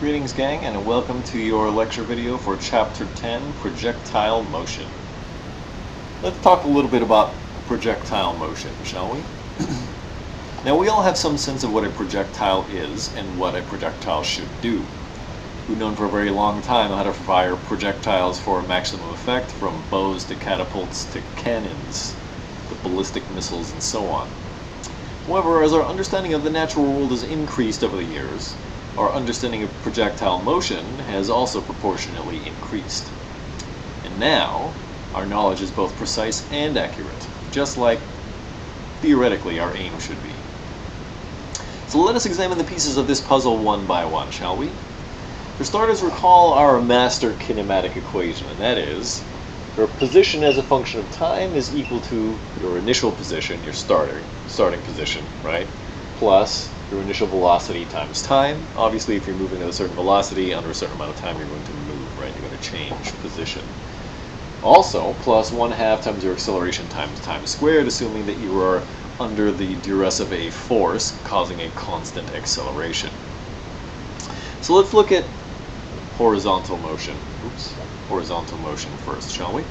Greetings gang, and welcome to your lecture video for Chapter 10, Projectile Motion. Let's talk a little bit about projectile motion, shall we? Now we all have some sense of what a projectile is and what a projectile should do. We've known for a very long time how to fire projectiles for maximum effect, from bows to catapults to cannons, the ballistic missiles and so on. However, as our understanding of the natural world has increased over the years, our understanding of projectile motion has also proportionately increased. And now, our knowledge is both precise and accurate, just like, theoretically, our aim should be. So let us examine the pieces of this puzzle one by one, shall we? For starters, recall our master kinematic equation, and that is, your position as a function of time is equal to your initial position, your starting position, right? Plus your initial velocity times time. Obviously, if you're moving at a certain velocity under a certain amount of time, you're going to move, right? You're going to change position. Also, plus 1/2 times your acceleration times time squared, assuming that you are under the duress of a force causing a constant acceleration. So let's look at horizontal motion. Horizontal motion first, shall we?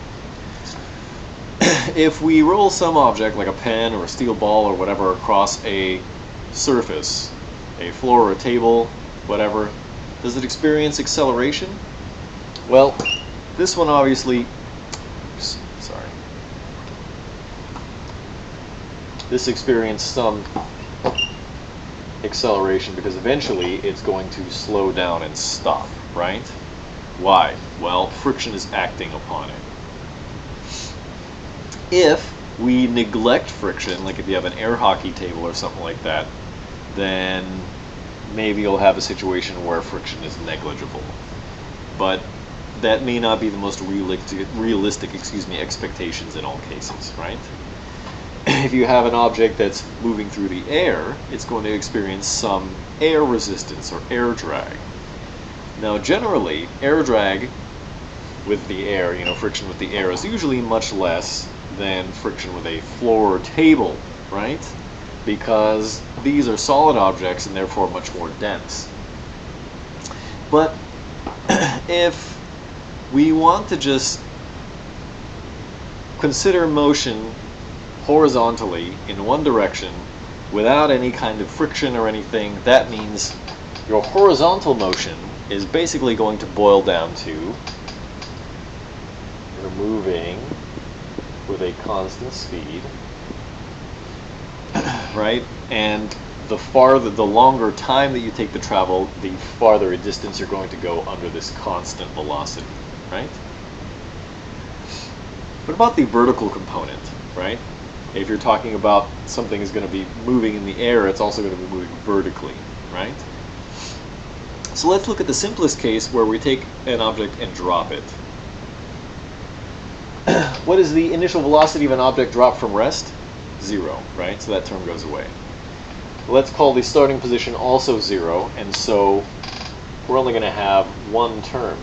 If we roll some object, like a pen or a steel ball or whatever, across a surface, a floor or a table, whatever, does it experience acceleration? Well, this one obviously, this experienced some acceleration because eventually it's going to slow down and stop, right? Why? Well, friction is acting upon it. If we neglect friction, like if you have an air hockey table or something like that, then maybe you'll have a situation where friction is negligible. But that may not be the most realistic expectations in all cases, right? If you have an object that's moving through the air, it's going to experience some air resistance or air drag. Now generally, air drag with the air, friction with the air, is usually much less than friction with a floor or table, right? Because these are solid objects and therefore much more dense. But if we want to just consider motion horizontally in one direction without any kind of friction or anything, that means your horizontal motion is basically going to boil down to you're moving with a constant speed, right? And the longer time that you take to travel, the farther a distance you're going to go under this constant velocity, right? What about the vertical component, right? If you're talking about something is going to be moving in the air, it's also going to be moving vertically, right? So let's look at the simplest case where we take an object and drop it. What is the initial velocity of an object dropped from rest? 0, right? So that term goes away. Let's call the starting position also 0, and so we're only going to have one term.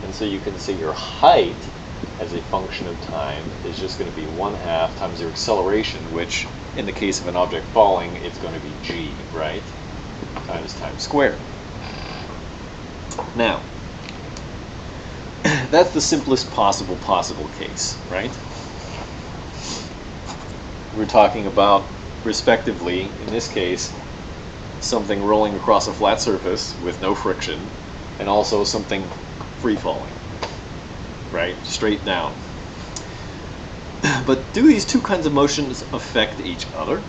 And so you can say your height as a function of time is just going to be 1/2 times your acceleration, which in the case of an object falling, it's going to be g, right? Times time squared. Now, that's the simplest possible case, right? We're talking about, respectively, in this case, something rolling across a flat surface with no friction, and also something free falling, right? Straight down. But do these two kinds of motions affect each other?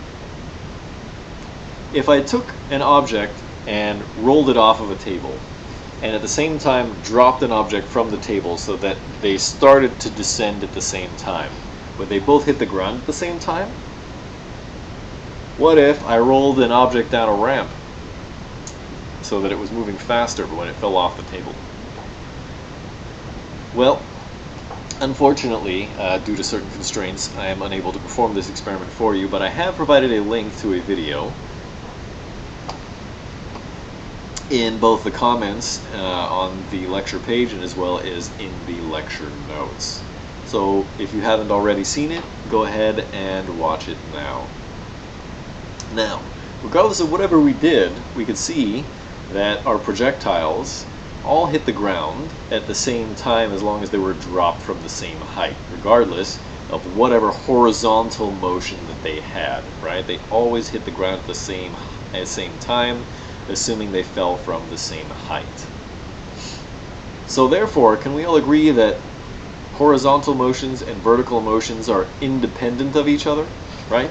If I took an object and rolled it off of a table, and at the same time dropped an object from the table so that they started to descend at the same time, would they both hit the ground at the same time? What if I rolled an object down a ramp so that it was moving faster when it fell off the table? Well, unfortunately, due to certain constraints, I am unable to perform this experiment for you, but I have provided a link to a video in both the comments on the lecture page and as well as in the lecture notes. So if you haven't already seen it, go ahead and watch it now. Now, regardless of whatever we did, we could see that our projectiles all hit the ground at the same time as long as they were dropped from the same height, regardless of whatever horizontal motion that they had, right? They always hit the ground at the same time, assuming they fell from the same height. So therefore, can we all agree that horizontal motions and vertical motions are independent of each other, right?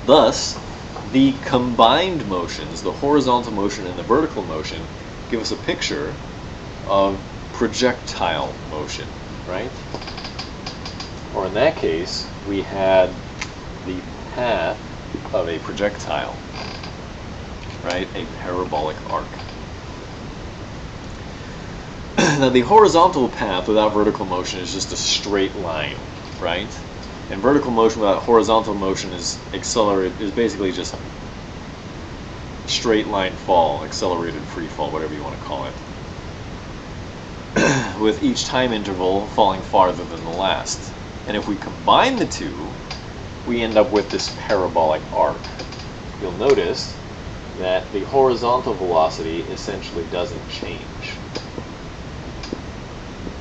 Thus, the combined motions, the horizontal motion and the vertical motion, give us a picture of projectile motion, right? Or in that case, we had the path of a projectile, right? A parabolic arc. Now the horizontal path without vertical motion is just a straight line, right? And vertical motion without horizontal motion is basically just straight line fall, accelerated free fall, whatever you want to call it. With each time interval falling farther than the last. And if we combine the two, we end up with this parabolic arc. You'll notice that the horizontal velocity essentially doesn't change.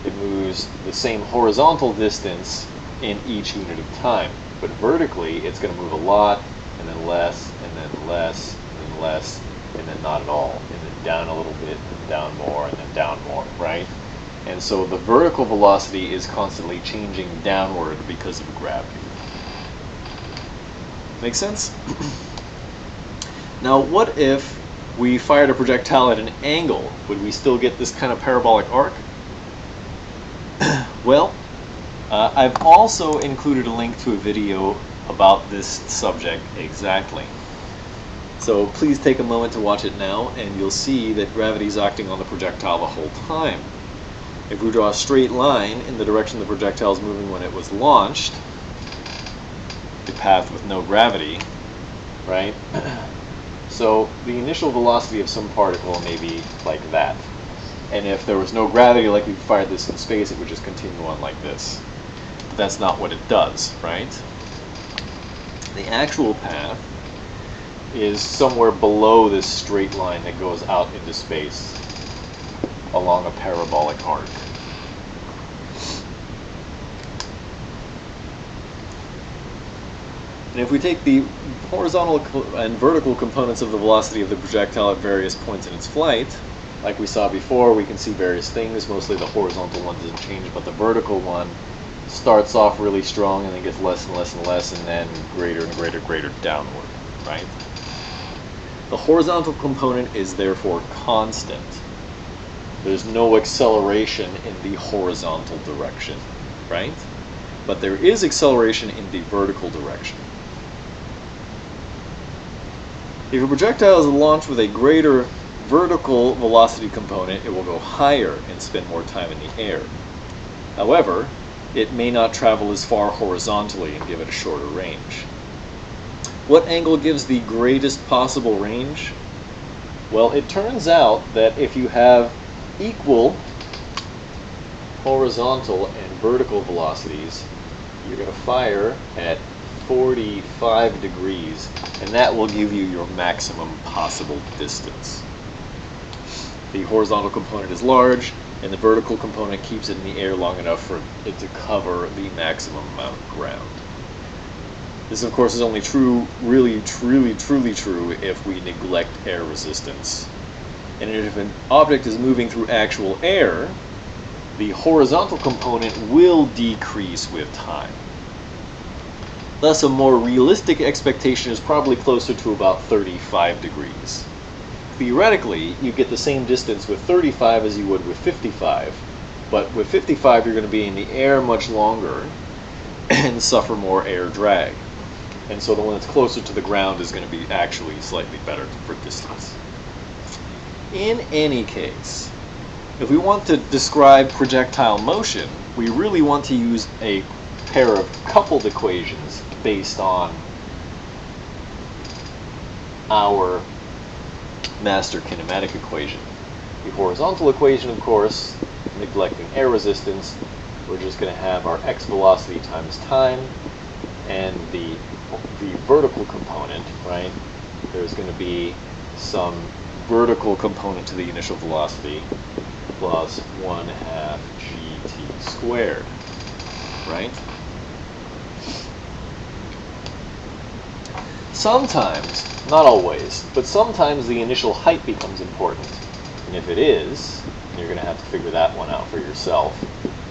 It moves the same horizontal distance in each unit of time, but vertically it's going to move a lot, and then less, and then less, and then less, and then not at all, and then down a little bit, and down more, and then down more, right? And so the vertical velocity is constantly changing downward because of gravity. Make sense? Now, what if we fired a projectile at an angle? Would we still get this kind of parabolic arc? Well, I've also included a link to a video about this subject exactly. So please take a moment to watch it now, and you'll see that gravity is acting on the projectile the whole time. If we draw a straight line in the direction the projectile is moving when it was launched, the path with no gravity, right? So the initial velocity of some particle may be like that. And if there was no gravity, like we fired this in space, it would just continue on like this. But that's not what it does, right? The actual path is somewhere below this straight line that goes out into space along a parabolic arc. And if we take the horizontal and vertical components of the velocity of the projectile at various points in its flight, like we saw before, we can see various things. Mostly the horizontal one doesn't change, but the vertical one starts off really strong and then gets less and less and less, and then greater and greater downward, right? The horizontal component is therefore constant. There's no acceleration in the horizontal direction, right? But there is acceleration in the vertical direction. If a projectile is launched with a greater vertical velocity component, it will go higher and spend more time in the air. However, it may not travel as far horizontally and give it a shorter range. What angle gives the greatest possible range? Well, it turns out that if you have equal horizontal and vertical velocities, you're going to fire at 45 degrees, and that will give you your maximum possible distance. The horizontal component is large, and the vertical component keeps it in the air long enough for it to cover the maximum amount of ground. This, of course, is only true, really, truly true, if we neglect air resistance. And if an object is moving through actual air, the horizontal component will decrease with time. Thus, a more realistic expectation is probably closer to about 35 degrees. Theoretically, you get the same distance with 35 as you would with 55, but with 55 you're going to be in the air much longer and suffer more air drag. And so the one that's closer to the ground is going to be actually slightly better for distance. In any case, if we want to describe projectile motion, we really want to use a pair of coupled equations based on our master kinematic equation. The horizontal equation, of course, neglecting air resistance, we're just going to have our x velocity times time, and the vertical component, right, there's going to be some vertical component to the initial velocity plus 1/2 gt squared, right? Sometimes, not always, but sometimes the initial height becomes important. And if it is, you're going to have to figure that one out for yourself.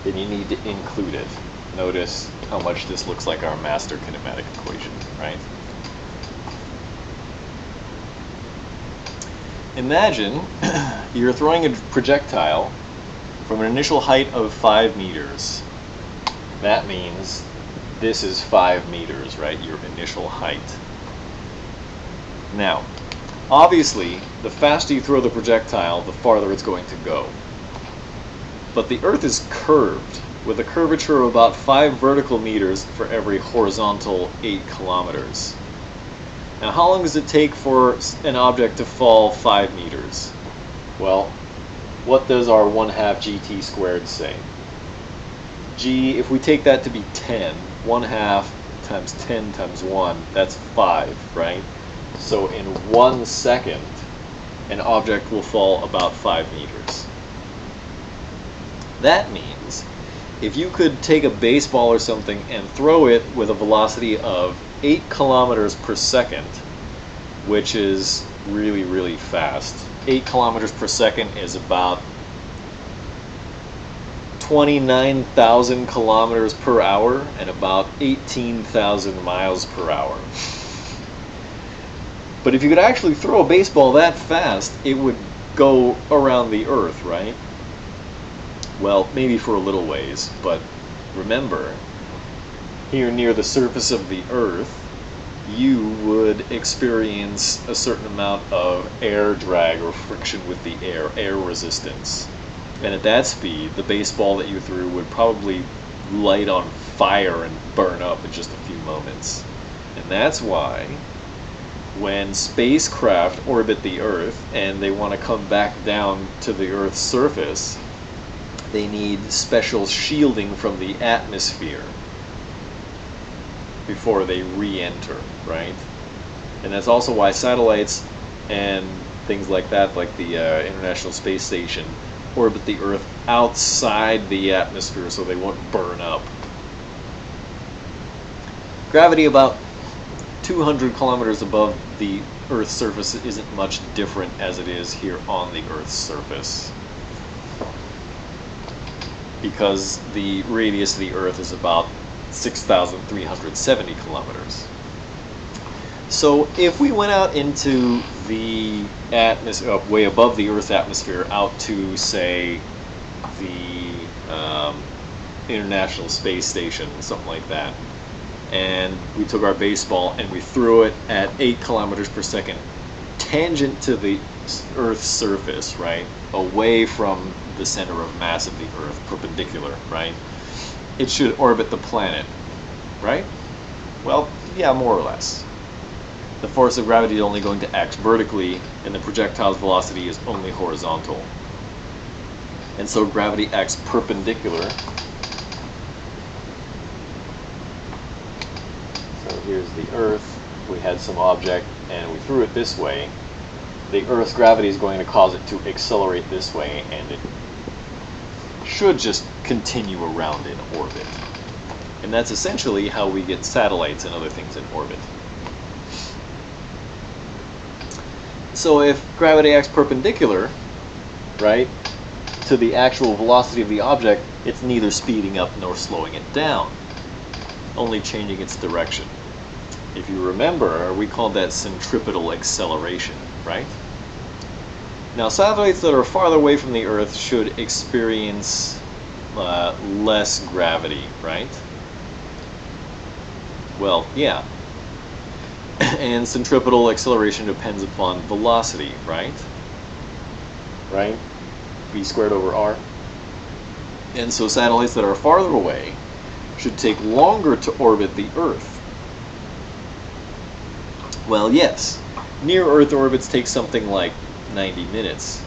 Then you need to include it. Notice how much this looks like our master kinematic equation, right? Imagine you're throwing a projectile from an initial height of 5 meters. That means this is 5 meters, right? Your initial height. Now, obviously, the faster you throw the projectile, the farther it's going to go. But the Earth is curved, with a curvature of about 5 vertical meters for every horizontal 8 kilometers. Now, how long does it take for an object to fall 5 meters? Well, what does our 1/2 gt squared say? G, if we take that to be 10, 1/2 times 10 times 1, that's 5, right? So in 1 second, an object will fall about 5 meters. That means if you could take a baseball or something and throw it with a velocity of 8 kilometers per second, which is really, really fast. 8 kilometers per second is about 29,000 kilometers per hour and about 18,000 miles per hour. But if you could actually throw a baseball that fast, it would go around the Earth, right? Well, maybe for a little ways, but remember, here near the surface of the Earth, you would experience a certain amount of air drag or friction with the air resistance. And at that speed, the baseball that you threw would probably light on fire and burn up in just a few moments. And that's why when spacecraft orbit the Earth and they want to come back down to the Earth's surface, they need special shielding from the atmosphere before they re-enter, right? And that's also why satellites and things like that, like the International Space Station, orbit the Earth outside the atmosphere so they won't burn up. Gravity about 200 kilometers above the Earth's surface isn't much different as it is here on the Earth's surface, because the radius of the Earth is about 6,370 kilometers. So if we went out into the atmosphere, way above the Earth's atmosphere, out to, say, the International Space Station, something like that, and we took our baseball and we threw it at 8 kilometers per second, tangent to the Earth's surface, right, away from the center of mass of the Earth, perpendicular, right, it should orbit the planet, right? Well, yeah, more or less. The force of gravity is only going to act vertically, and the projectile's velocity is only horizontal. And so gravity acts perpendicular. So here's the Earth. We had some object, and we threw it this way. The Earth's gravity is going to cause it to accelerate this way, and it should just continue around in orbit. And that's essentially how we get satellites and other things in orbit. So if gravity acts perpendicular, right, to the actual velocity of the object, it's neither speeding up nor slowing it down, only changing its direction. If you remember, we called that centripetal acceleration, right? Now, satellites that are farther away from the Earth should experience less gravity, right? Well, yeah. And centripetal acceleration depends upon velocity, right? Right? V squared over r. And so satellites that are farther away should take longer to orbit the Earth. Well, yes. Near-Earth orbits take something like 90 minutes.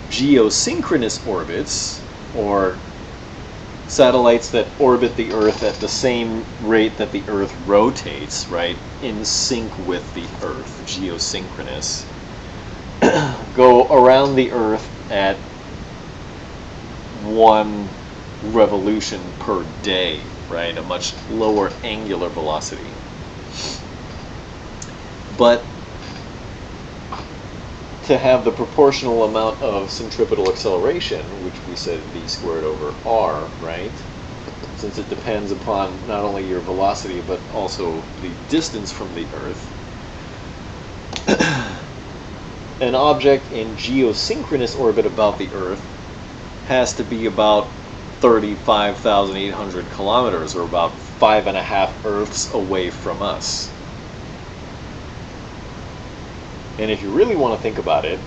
Geosynchronous orbits, or satellites that orbit the Earth at the same rate that the Earth rotates, right, in sync with the Earth, geosynchronous, go around the Earth at 1 revolution per day, right? A much lower angular velocity. But to have the proportional amount of centripetal acceleration, which we said v squared over r, right? Since it depends upon not only your velocity, but also the distance from the Earth. An object in geosynchronous orbit about the Earth has to be about 35,800 kilometers, or about 5.5 Earths away from us. And if you really want to think about it,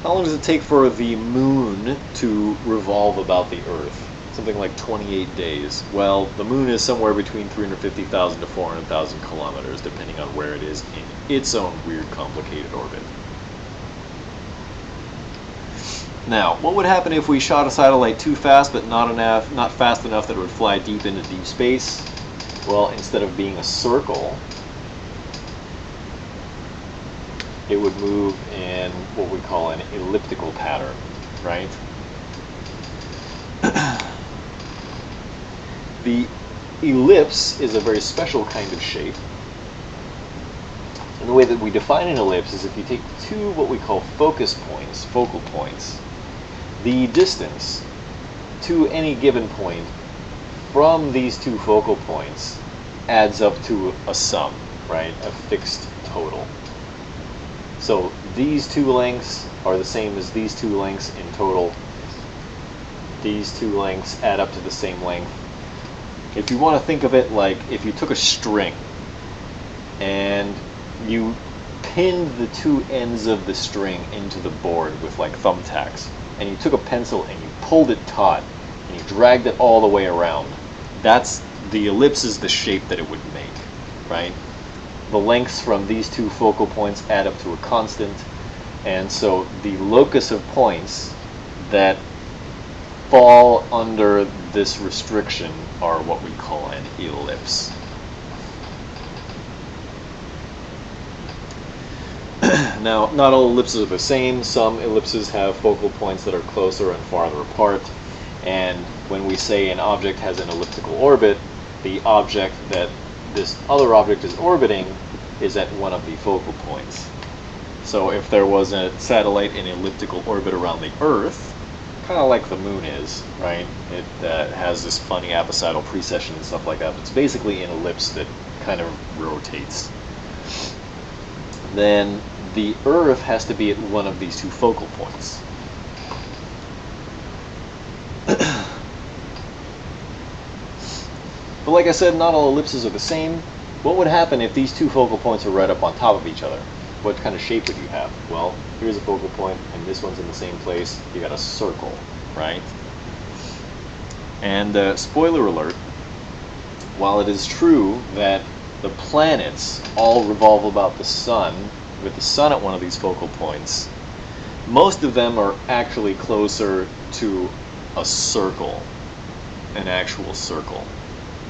how long does it take for the moon to revolve about the Earth? Something like 28 days. Well, the moon is somewhere between 350,000 to 400,000 kilometers, depending on where it is in its own weird, complicated orbit. Now, what would happen if we shot a satellite too fast, but not fast enough that it would fly deep into deep space? Well, instead of being a circle, it would move in what we call an elliptical pattern, right? The ellipse is a very special kind of shape. And the way that we define an ellipse is if you take two what we call focus points, focal points, the distance to any given point from these two focal points adds up to a sum, right? A fixed total. So these two lengths are the same as these two lengths in total. These two lengths add up to the same length. If you want to think of it like if you took a string and you pinned the two ends of the string into the board with like thumbtacks, and you took a pencil and you pulled it taut and you dragged it all the way around, that's the ellipse is the shape that it would make, right? The lengths from these two focal points add up to a constant, and so the locus of points that fall under this restriction are what we call an ellipse. Now, not all ellipses are the same. Some ellipses have focal points that are closer and farther apart, and when we say an object has an elliptical orbit, the object that this other object is orbiting is at one of the focal points. So if there was a satellite in elliptical orbit around the Earth, kind of like the moon is, right? It has this funny apocidal precession and stuff like that. It's basically an ellipse that kind of rotates. Then the Earth has to be at one of these two focal points. But like I said, not all ellipses are the same. What would happen if these two focal points are right up on top of each other? What kind of shape would you have? Well, here's a focal point, and this one's in the same place. You got a circle, right? And spoiler alert, while it is true that the planets all revolve about the sun, with the sun at one of these focal points, most of them are actually closer to a circle, an actual circle,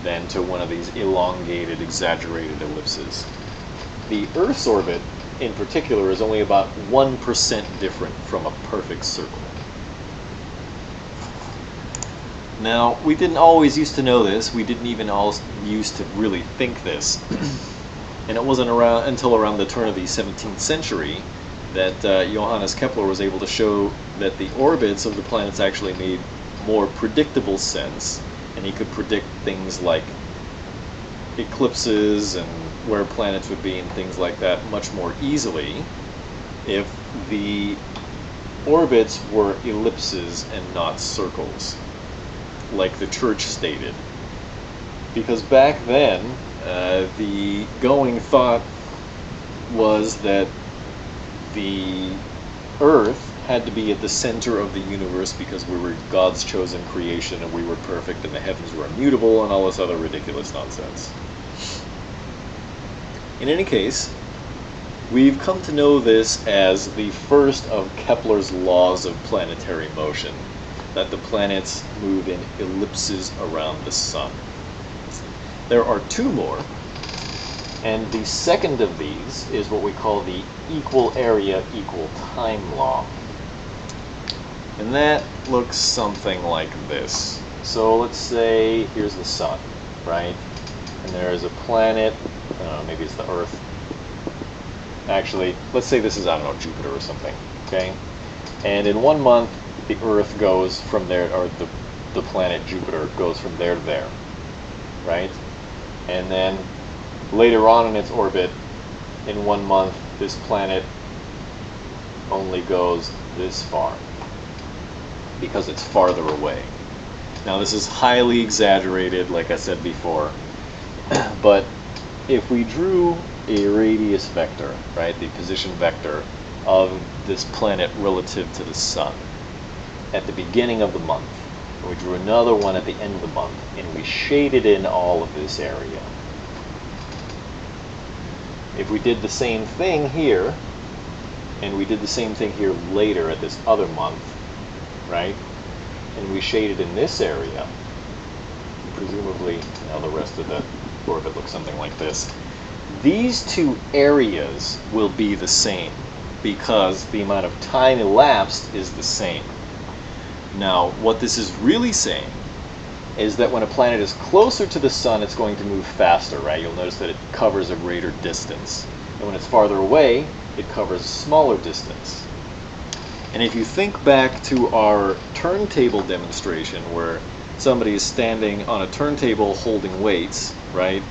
than to one of these elongated, exaggerated ellipses. The Earth's orbit, in particular, is only about 1% different from a perfect circle. Now, we didn't always used to know this. We didn't even used to really think this. And it wasn't until around the turn of the 17th century that Johannes Kepler was able to show that the orbits of the planets actually made more predictable sense, and he could predict things like eclipses and where planets would be and things like that much more easily if the orbits were ellipses and not circles, like the Church stated. Because back then, the going thought was that the Earth had to be at the center of the universe because we were God's chosen creation and we were perfect and the heavens were immutable and all this other ridiculous nonsense. In any case, we've come to know this as the first of Kepler's laws of planetary motion, that the planets move in ellipses around the sun. There are two more, And the second of these is what we call the equal area, equal time law. And that looks something like this. So let's say here's the sun, right? And there's a planet, maybe it's the Earth. Actually, let's say this is, I don't know, Jupiter or something, okay? And in 1 month, the Earth goes from there, or the planet Jupiter goes from there to there, right? And then later on in its orbit, in 1 month, this planet only goes this far, because it's farther away. Now this is highly exaggerated, like I said before, but if we drew a radius vector, right, the position vector of this planet relative to the sun at the beginning of the month, and we drew another one at the end of the month, and we shaded in all of this area. If we did the same thing here, and we did the same thing here later at this other month, right, and we shaded in this area, presumably, now the rest of the orbit looks something like this, these two areas will be the same because the amount of time elapsed is the same. Now, what this is really saying is that when a planet is closer to the sun, it's going to move faster, right? You'll notice that it covers a greater distance. And when it's farther away, it covers a smaller distance. And if you think back to our turntable demonstration where somebody is standing on a turntable holding weights, right?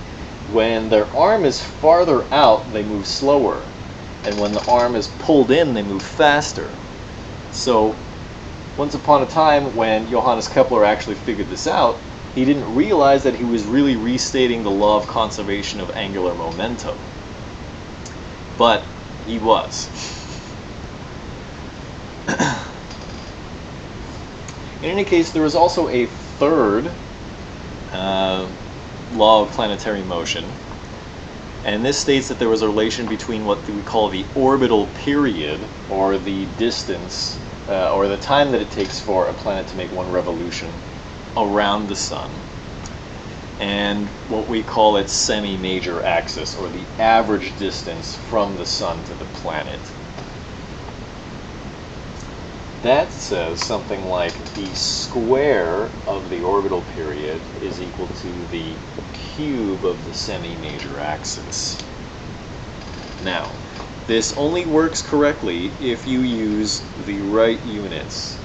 When their arm is farther out, they move slower. And when the arm is pulled in, they move faster. So once upon a time, when Johannes Kepler actually figured this out, he didn't realize that he was really restating the law of conservation of angular momentum. But he was. In any case, there is also a third law of planetary motion, and this states that there was a relation between what we call the orbital period, or the distance, or the time that it takes for a planet to make one revolution around the sun, and what we call its semi-major axis, or the average distance from the sun to the planet. That says something like the square of the orbital period is equal to the cube of the semi-major axis. Now, this only works correctly if you use the right units.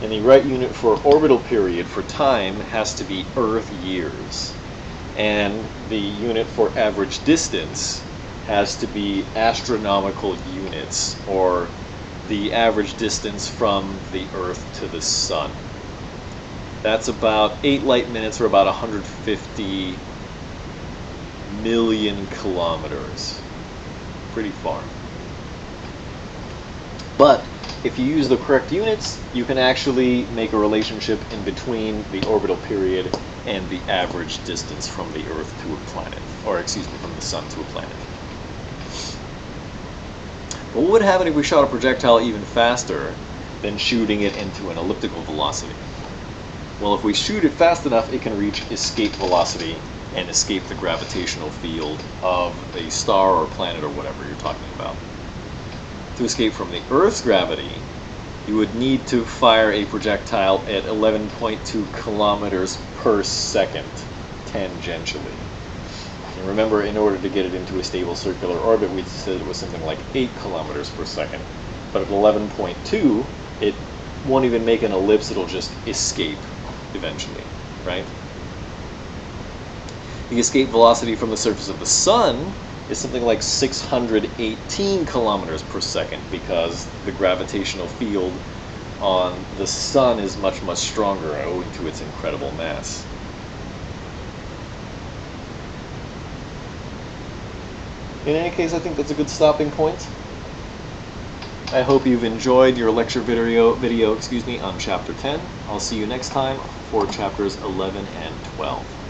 And the right unit for orbital period for time has to be Earth years. And the unit for average distance has to be astronomical units, or the average distance from the Earth to the sun. That's about 8 light minutes, or about 150 million kilometers. Pretty far. But if you use the correct units, you can actually make a relationship in between the orbital period and the average distance from the Earth to a planet, or excuse me, from the sun to a planet. But what would happen if we shot a projectile even faster than shooting it into an elliptical velocity? Well, if we shoot it fast enough, it can reach escape velocity and escape the gravitational field of a star or planet or whatever you're talking about. To escape from the Earth's gravity, you would need to fire a projectile at 11.2 kilometers per second, tangentially. And remember, in order to get it into a stable circular orbit, we said it was something like 8 kilometers per second. But at 11.2, it won't even make an ellipse, it'll just escape eventually, right? The escape velocity from the surface of the sun is something like 618 kilometers per second, because the gravitational field on the sun is much, much stronger owing to its incredible mass. In any case, I think that's a good stopping point. I hope you've enjoyed your lecture video on Chapter 10. I'll see you next time for Chapters 11 and 12.